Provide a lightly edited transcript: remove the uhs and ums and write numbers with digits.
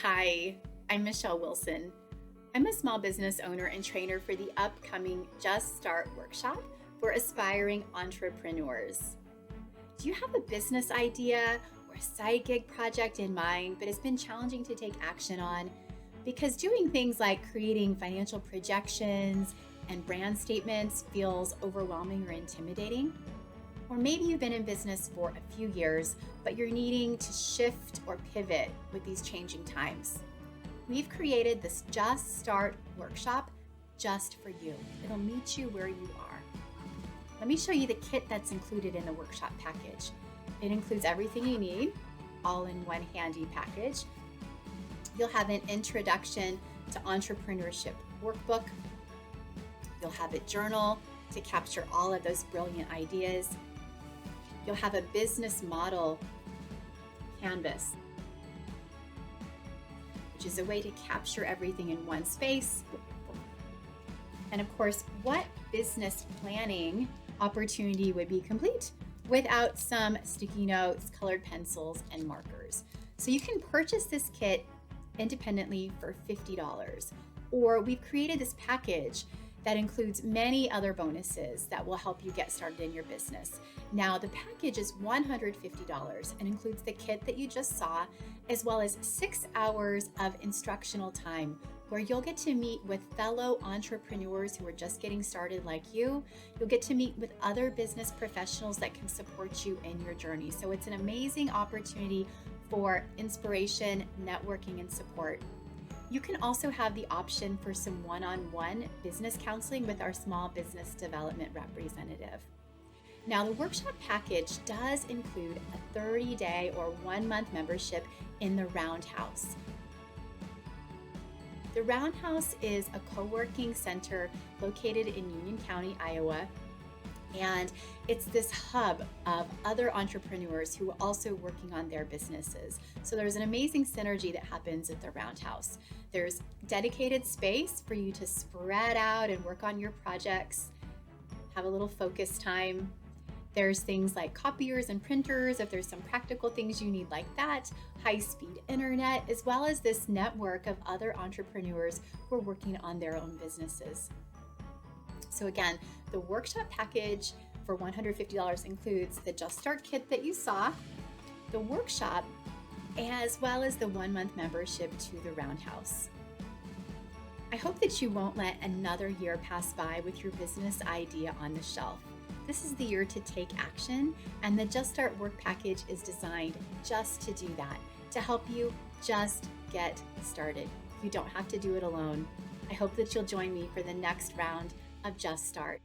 Hi, I'm Michelle Wilson. I'm a small business owner and trainer for the upcoming Just Start workshop for aspiring entrepreneurs. Do you have a business idea or a side gig project in mind, but it's been challenging to take action on? Because doing things like creating financial projections and brand statements feels overwhelming or intimidating? Or maybe you've been in business for a few years, but you're needing to shift or pivot with these changing times. We've created this Just Start workshop just for you. It'll meet you where you are. Let me show you the kit that's included in the workshop package. It includes everything you need, all in one handy package. You'll have an introduction to entrepreneurship workbook. You'll have a journal to capture all of those brilliant ideas. You'll have a business model canvas, which is a way to capture everything in one space. And of course, what business planning opportunity would be complete without some sticky notes, colored pencils, and markers? So you can purchase this kit independently for $50, or we've created this package that includes many other bonuses that will help you get started in your business. Now, the package is $150 and includes the kit that you just saw, as well as 6 hours of instructional time where you'll get to meet with fellow entrepreneurs who are just getting started like you. You'll get to meet with other business professionals that can support you in your journey. So it's an amazing opportunity for inspiration, networking, and support. You can also have the option for some one-on-one business counseling with our small business development representative. Now, the workshop package does include a 30-day or 1-month membership in the Roundhouse. The Roundhouse is a co-working center located in Union County, Iowa. And it's this hub of other entrepreneurs who are also working on their businesses. So there's an amazing synergy that happens at the Roundhouse. There's dedicated space for you to spread out and work on your projects, have a little focus time. There's things like copiers and printers, if there's some practical things you need like that, high-speed internet, as well as this network of other entrepreneurs who are working on their own businesses. So again, the workshop package for $150 includes the Just Start kit that you saw, the workshop, as well as the 1-month membership to the Roundhouse. I hope that you won't let another year pass by with your business idea on the shelf. This is the year to take action, and the Just Start work package is designed just to do that, to help you just get started. You don't have to do it alone. I hope that you'll join me for the next round of Just Start.